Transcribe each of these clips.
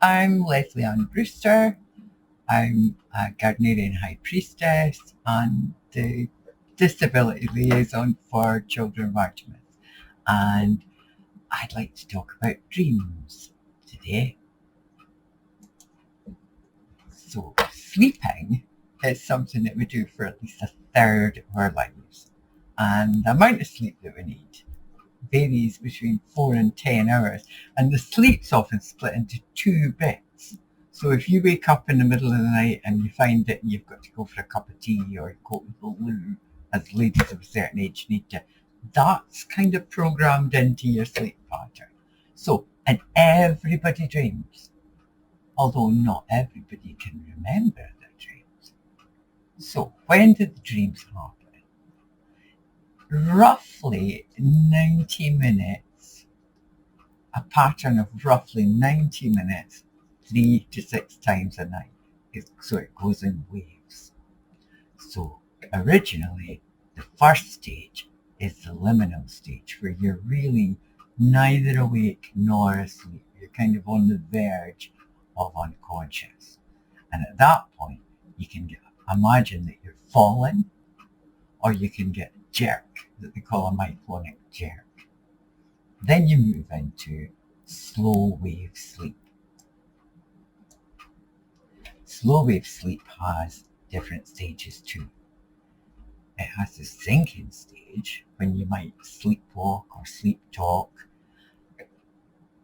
I'm Lesley-Anne Brewster. I'm a Gardnerian High Priestess and the Disability Liaison for Children of Artemis. And I'd like to talk about dreams today. So, sleeping is something that we do for at least a third of our lives. And the amount of sleep that we need varies between 4 and 10 hours. And the sleep's often split into two bits. So if you wake up in the middle of the night and you find that you've got to go for a cup of tea or go to the loo, as ladies of a certain age need to, that's kind of programmed into your sleep pattern. So, and everybody dreams, although not everybody can remember their dreams. So when did the dreams happen? Roughly 90 minutes, a pattern of roughly 90 minutes, 3 to 6 times a night. So it goes in waves. So originally, the first stage is the liminal stage, where you're really neither awake nor asleep. You're kind of on the verge of unconscious. And at that point, you can imagine that you're falling, or you can get a jerk that they call a myoclonic jerk. Then you move into slow wave sleep. Slow wave sleep has different stages too. It has the sinking stage, when you might sleepwalk or sleep talk,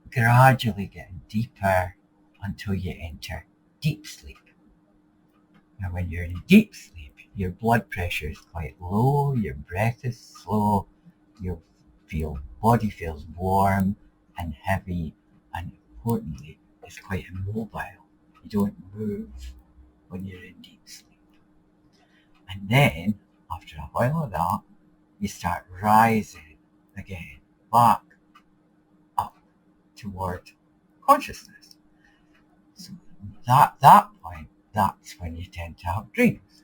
gradually getting deeper until you enter deep sleep. Now when you're in deep sleep, your blood pressure is quite low, your breath is slow, your body feels warm and heavy, and importantly, it's quite immobile. You don't move when you're in deep sleep. And then, after a while of that, you start rising again, back up toward consciousness. So that point, that's when you tend to have dreams.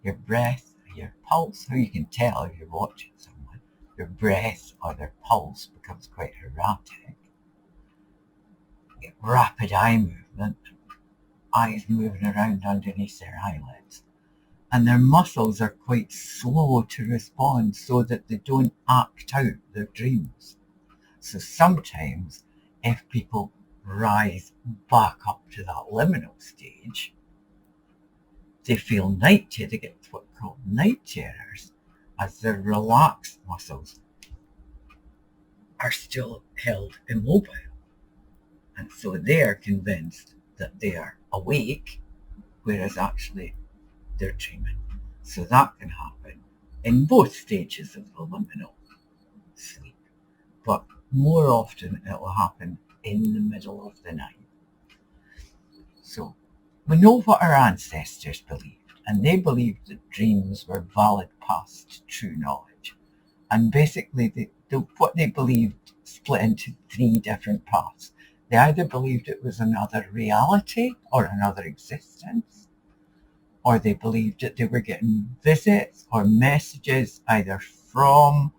Your breath, your pulse, how you can tell if you're watching someone, your breath or their pulse becomes quite erratic. You get rapid eye movement, eyes moving around underneath their eyelids, and their muscles are quite slow to respond so that they don't act out their dreams. So sometimes if people rise back up to that liminal stage, they feel night terror. They get what's called night terrors, as their relaxed muscles are still held immobile. And so they are convinced that they are awake, whereas actually they're dreaming. So that can happen in both stages of the liminal sleep. But more often it will happen in the middle of the night. So we know what our ancestors believed, and they believed that dreams were valid paths to true knowledge. And basically what they believed split into 3 different paths. They either believed it was another reality or another existence, or they believed that they were getting visits or messages either from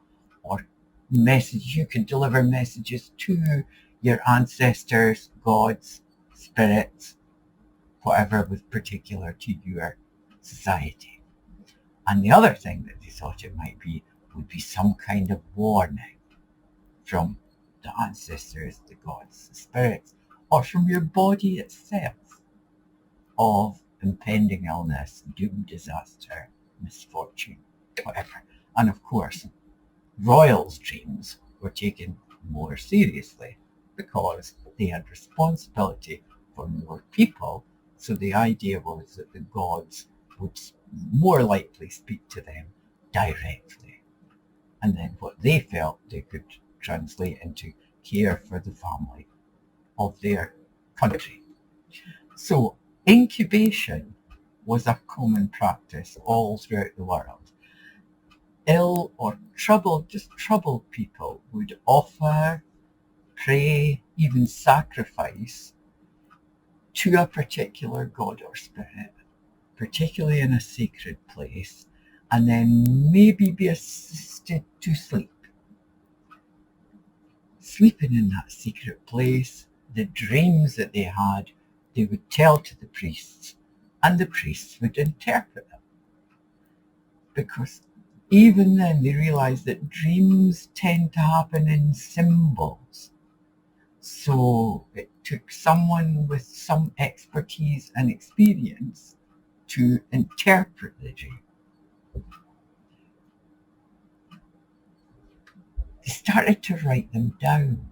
or messages. You could deliver messages to your ancestors, gods, spirits, whatever was particular to your society. And the other thing that they thought it might be would be some kind of warning from the ancestors, the gods, the spirits, or from your body itself of impending illness, doom, disaster, misfortune, whatever. And of course, royals' dreams were taken more seriously because they had responsibility for more people. So the idea was that the gods would more likely speak to them directly. And then what they felt they could translate into care for the family of their country. So incubation was a common practice all throughout the world. Ill or troubled people would offer, pray, even sacrifice to a particular god or spirit, particularly in a sacred place, and then maybe be assisted to sleep. sleeping in that secret place, the dreams that they had, they would tell to the priests, and the priests would interpret them. Because even then they realized that dreams tend to happen in symbols. So it took someone with some expertise and experience to interpret the dream. They started to write them down,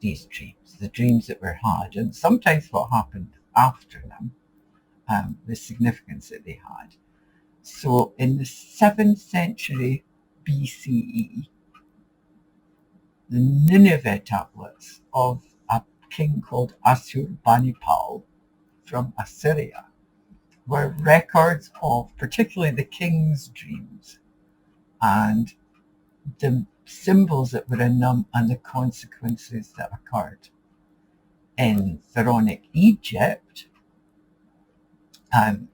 these dreams, the dreams that were had, and sometimes what happened after them, the significance that they had. So in the 7th century BCE, the Nineveh tablets of a king called Assurbanipal from Assyria were records of particularly the king's dreams and the symbols that were in them and the consequences that occurred. In Pharaonic Egypt,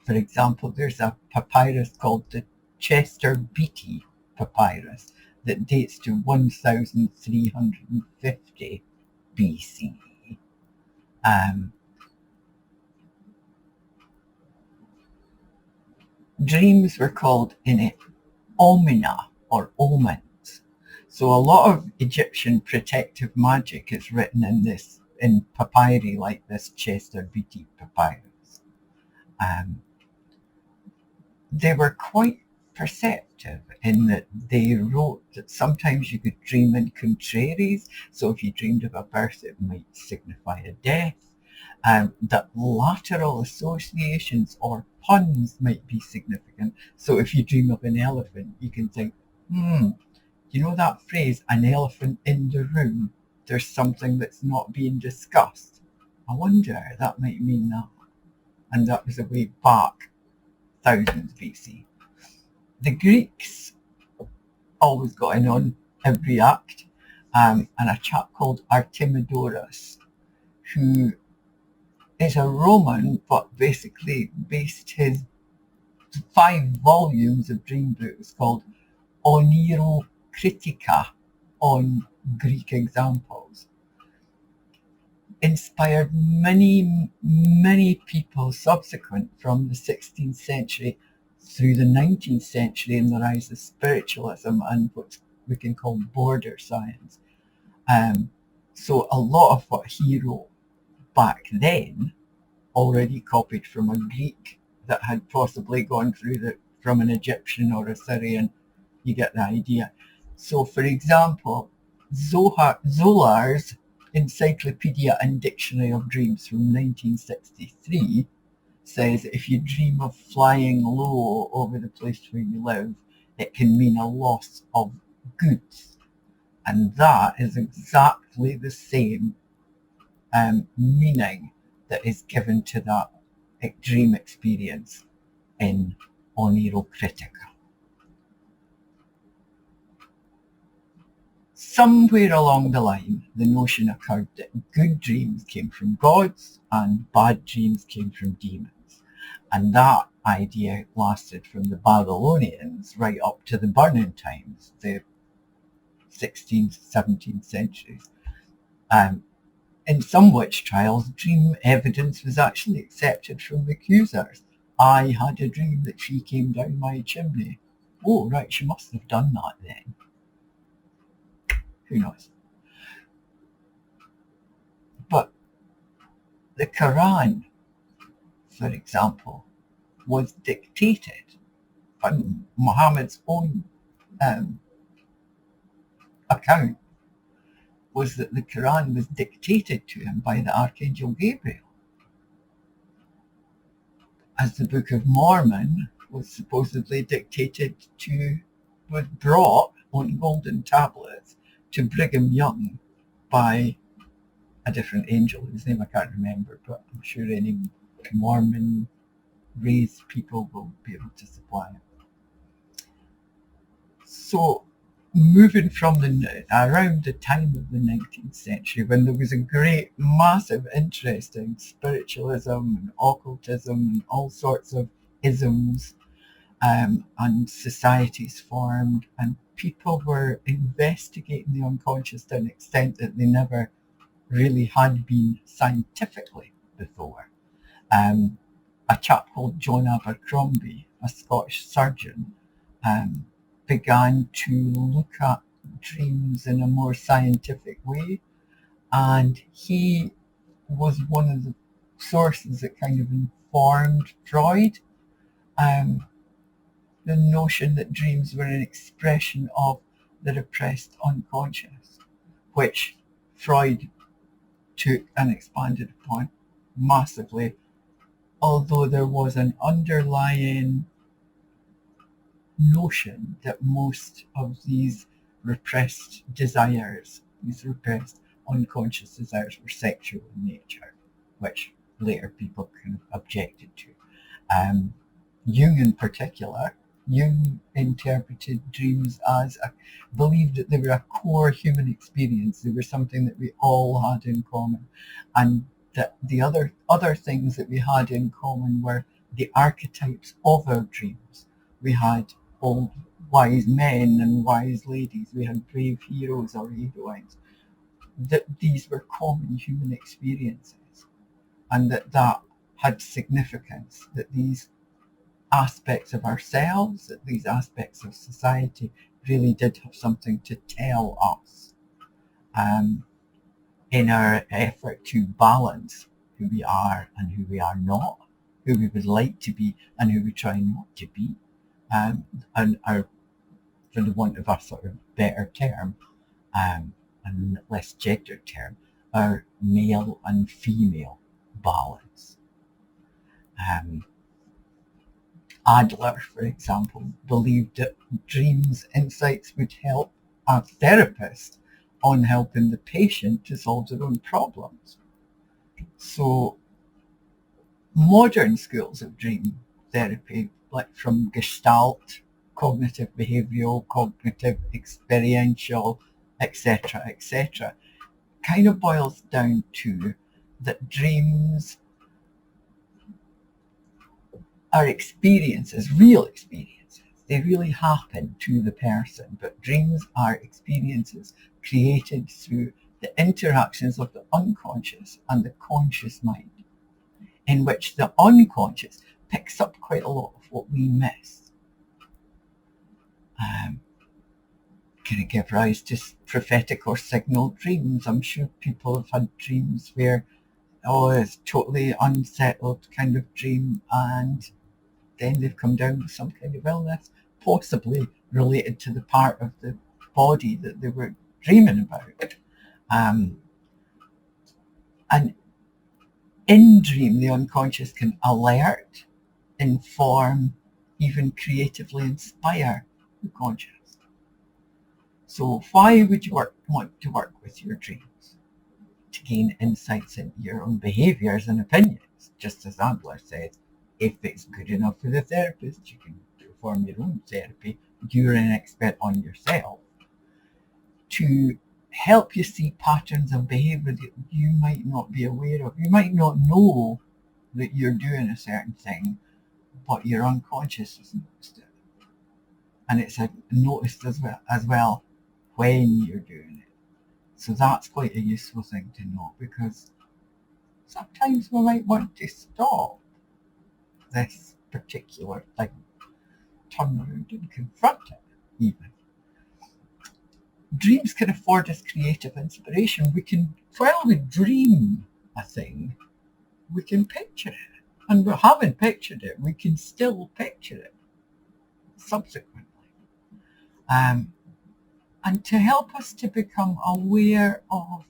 for example, there's a papyrus called the Chester Beatty papyrus that dates to 1350 BCE. Dreams were called in it omina or omens. So a lot of Egyptian protective magic is written in papyri like this Chester Beatty papyrus. They were quite perceptive in that they wrote that sometimes you could dream in contraries. So if you dreamed of a birth, it might signify a death. That lateral associations or puns might be significant. So if you dream of an elephant, you can think, you know that phrase, an elephant in the room? There's something that's not being discussed. I wonder, that might mean that. And that was a way back, thousands BC. The Greeks always got in on every act, and a chap called Artemidorus, who is a Roman, but basically based his 5 volumes of dream books called Onirocritica on Greek examples, inspired many, many people subsequent from the 16th century through the 19th century in the rise of spiritualism and what we can call border science. So a lot of what he wrote back then already copied from a Greek that had possibly gone through from an Egyptian or Assyrian. You get the idea. So for example, Zolar's Encyclopedia and Dictionary of Dreams from 1963 says if you dream of flying low over the place where you live, it can mean a loss of goods. And that is exactly the same meaning that is given to that dream experience in Onirocritica. Somewhere along the line, the notion occurred that good dreams came from gods and bad dreams came from demons. And that idea lasted from the Babylonians right up to the burning times, the 16th, 17th centuries. In some witch trials, dream evidence was actually accepted from the accusers. I had a dream that she came down my chimney. Oh, right, she must have done that then. Who knows? But the Quran, for example, was dictated by Muhammad's own account was that the Quran was dictated to him by the Archangel Gabriel. As the Book of Mormon was supposedly was brought on golden tablets to Brigham Young by a different angel whose name I can't remember, but I'm sure any Mormon raised people will be able to supply it. So moving from around the time of the 19th century, when there was a great massive interest in spiritualism and occultism and all sorts of isms, and societies formed and people were investigating the unconscious to an extent that they never really had been scientifically before. A chap called John Abercrombie, a Scottish surgeon, began to look at dreams in a more scientific way, and he was one of the sources that kind of informed Freud. The notion that dreams were an expression of the repressed unconscious, which Freud took and expanded upon massively, although there was an underlying notion that most of these repressed desires, these repressed unconscious desires, were sexual in nature, which later people kind of objected to. Jung in particular, Jung interpreted dreams as, believed that they were a core human experience. They were something that we all had in common, and that the other things that we had in common were the archetypes of our dreams. We had old wise men and wise ladies. We had brave heroes or heroines. That these were common human experiences, and that had significance, that these aspects of ourselves, that these aspects of society really did have something to tell us in our effort to balance who we are and who we are not, who we would like to be and who we try not to be, and our, for the want of a sort of better term, and less gendered term, our male and female balance. Adler, for example, believed that dreams insights would help a therapist on helping the patient to solve their own problems. So modern schools of dream therapy, like from Gestalt, cognitive behavioral, cognitive experiential, etc., kind of boils down to that dreams are experiences, real experiences. They really happen to the person, but dreams are experiences created through the interactions of the unconscious and the conscious mind, in which the unconscious picks up quite a lot of what we miss. Can it give rise to prophetic or signal dreams? I'm sure people have had dreams where, it's totally unsettled kind of dream, and then they've come down with some kind of illness, possibly related to the part of the body that they were dreaming about. And in dream, the unconscious can alert, inform, even creatively inspire the conscious. So why would you want to work with your dreams? To gain insights into your own behaviours and opinions. Just as Adler said, if it's good enough for the therapist, you can perform your own therapy. You're an expert on yourself. To help you see patterns of behaviour that you might not be aware of. You might not know that you're doing a certain thing, but your unconscious has noticed it. And it's noticed as well when you're doing it. So that's quite a useful thing to know, because sometimes we might want to stop this particular thing, turn around and confront it even. Dreams can afford us creative inspiration. While we dream a thing, we can picture it. And we haven't pictured it, we can still picture it subsequently. And to help us to become aware of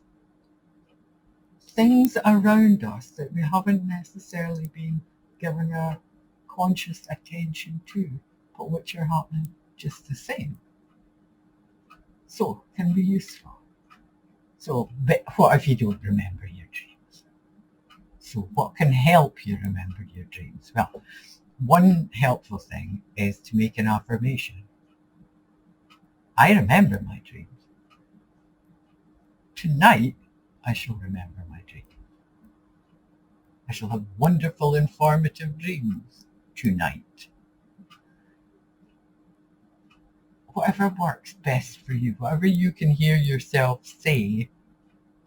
things around us that we haven't necessarily been giving our conscious attention to, but which are happening just the same. So, can be useful. So, but what if you don't remember your dreams? So, what can help you remember your dreams? Well, one helpful thing is to make an affirmation. I remember my dreams. Tonight, I shall remember my dreams. I shall have wonderful, informative dreams tonight. whatever works best for you, whatever you can hear yourself say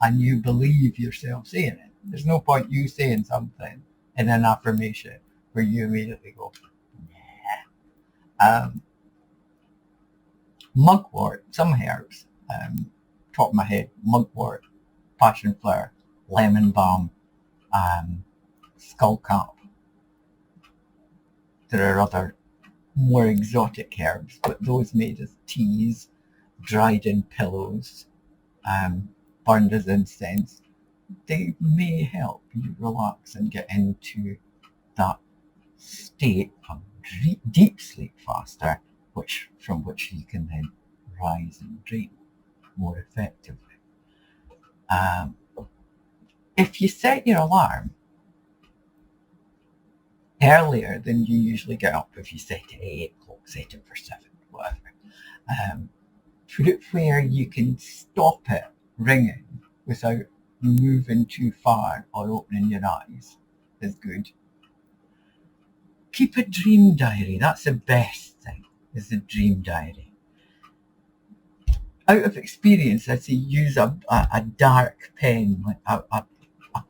and you believe yourself saying it. There's no point you saying something in an affirmation where you immediately go, nah. Mugwort, some herbs, top of my head, mugwort, passion flower, lemon balm, skullcap. There are other more exotic herbs, but those made as teas, dried in pillows, burned as incense, they may help you relax and get into that state of deep sleep faster, from which you can then rise and dream more effectively. If you set your alarm earlier than you usually get up, if you set it at 8 o'clock, set it for 7, whatever, put it where you can stop it ringing without moving too far or opening your eyes is good. Keep a dream diary. That's the best thing, is the dream diary. Out of experience, I'd say use a dark pen, like a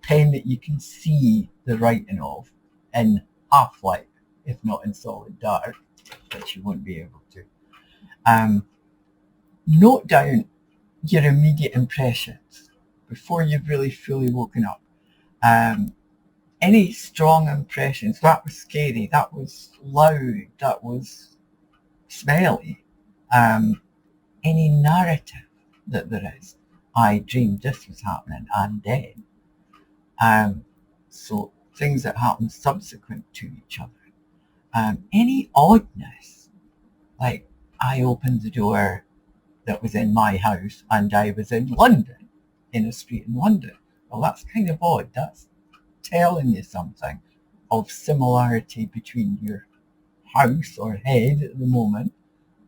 pen that you can see the writing of in half light, if not in solid dark, which you won't be able to. Note down your immediate impressions before you've really fully woken up. Any strong impressions, that was scary, that was loud, that was smelly, any narrative that there is. I dreamed this was happening and then. So things that happen subsequent to each other. Any oddness, like I opened the door that was in my house and I was in London, in a street in London. Well, that's kind of odd. That's telling you something of similarity between your house or head at the moment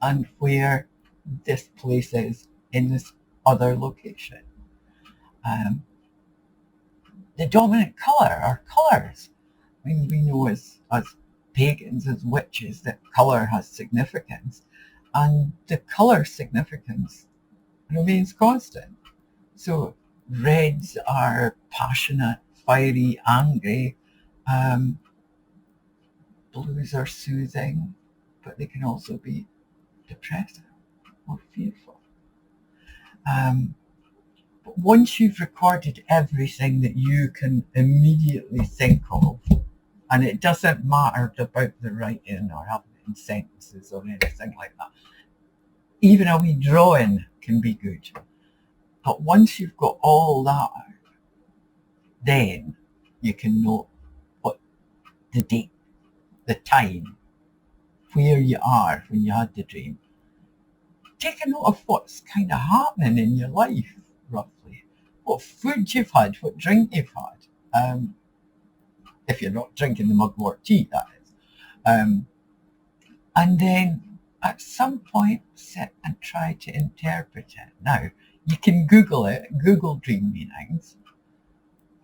and where this place is in this other location. The dominant colour are colours. I mean, we know as pagans, as witches, that colour has significance, and the colour significance remains constant. So reds are passionate, fiery, angry. Blues are soothing, but they can also be depressive or fearful. But once you've recorded everything that you can immediately think of, and it doesn't matter about the writing or having it in sentences or anything like that, even a wee drawing can be good. But once you've got all that out, then you can note what the date, the time, where you are when you had the dream. Take a note of what's kind of happening in your life, roughly. What food you've had, what drink you've had. If you're not drinking the mugwort tea, that is. And then at some point sit and try to interpret it. Now, you can Google it, Google dream meanings.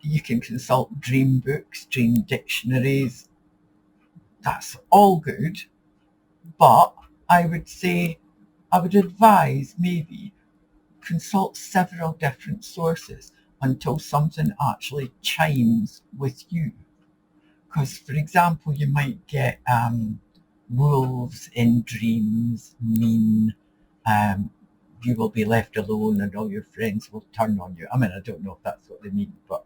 You can consult dream books, dream dictionaries. That's all good. But I would advise maybe consult several different sources until something actually chimes with you. Because, for example, you might get wolves in dreams mean you will be left alone and all your friends will turn on you. I mean, I don't know if that's what they mean, but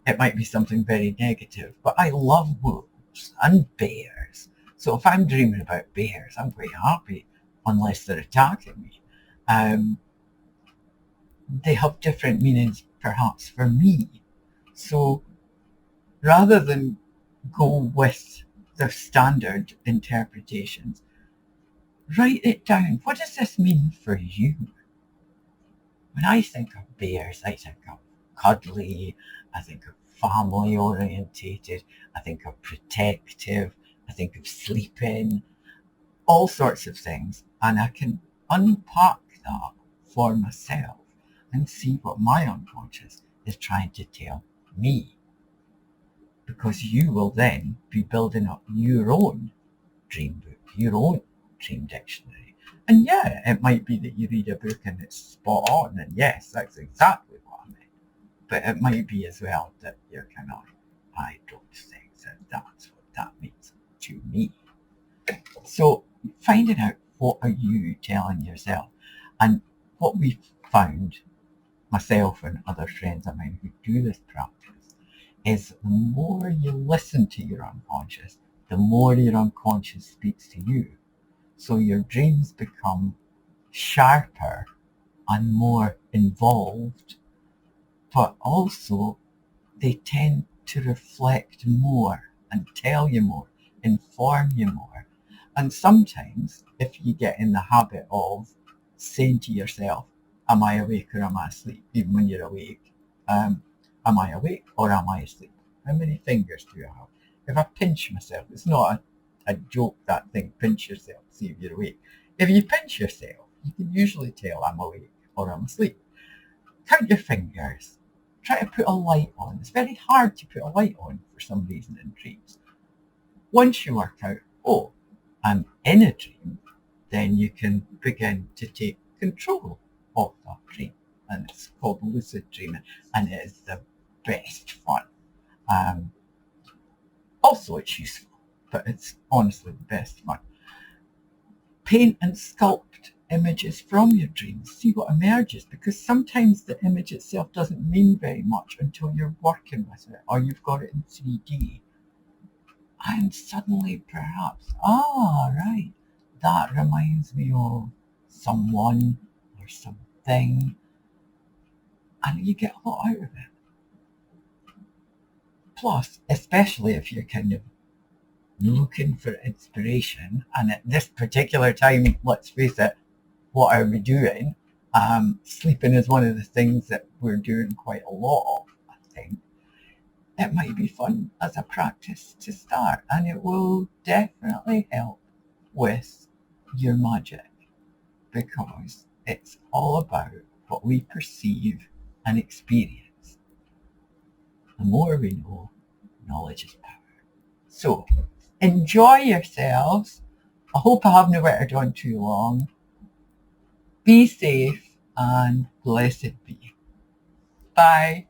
it might be something very negative. But I love wolves and bears. So if I'm dreaming about bears, I'm quite happy, unless they're attacking me. They have different meanings, perhaps, for me. So rather than go with the standard interpretations, write it down. What does this mean for you? When I think of bears, I think of cuddly, I think of family orientated, I think of protective, I think of sleeping, all sorts of things. And I can unpack that for myself and see what my unconscious is trying to tell me. Because you will then be building up your own dream book, your own dream dictionary, And yeah, it might be that you read a book and it's spot on, and yes, that's exactly what I meant. But it might be as well that you're kind of, I don't think that that's what that means to me. So finding out what are you telling yourself, and what we've found, myself and other friends of mine who do this practice, is the more you listen to your unconscious, the more your unconscious speaks to you. So your dreams become sharper and more involved, but also they tend to reflect more and tell you more, inform you more. And sometimes, if you get in the habit of saying to yourself, am I awake or am I asleep? Even when you're awake, am I awake or am I asleep? How many fingers do you have? If I pinch myself, it's not a joke, that thing, pinch yourself, see if you're awake. If you pinch yourself, you can usually tell I'm awake or I'm asleep. Count your fingers. Try to put a light on. It's very hard to put a light on for some reason in dreams. Once you work out, oh, I'm in a dream, then you can begin to take control of that dream. And it's called lucid dreaming, and it is the best fun. Also, it's useful, but it's honestly the best fun. Paint and sculpt images from your dreams. See what emerges, because sometimes the image itself doesn't mean very much until you're working with it or you've got it in 3D. And suddenly perhaps, right, that reminds me of someone or something, and you get a lot out of it. Plus, especially if you're kind of looking for inspiration, and at this particular time, let's face it, what are we doing? Sleeping is one of the things that we're doing quite a lot of, I think. It might be fun as a practice to start, and it will definitely help with your magic, because it's all about what we perceive and experience. The more we know, knowledge is power. So, enjoy yourselves. I hope I haven't waited on too long. Be safe and blessed be. Bye.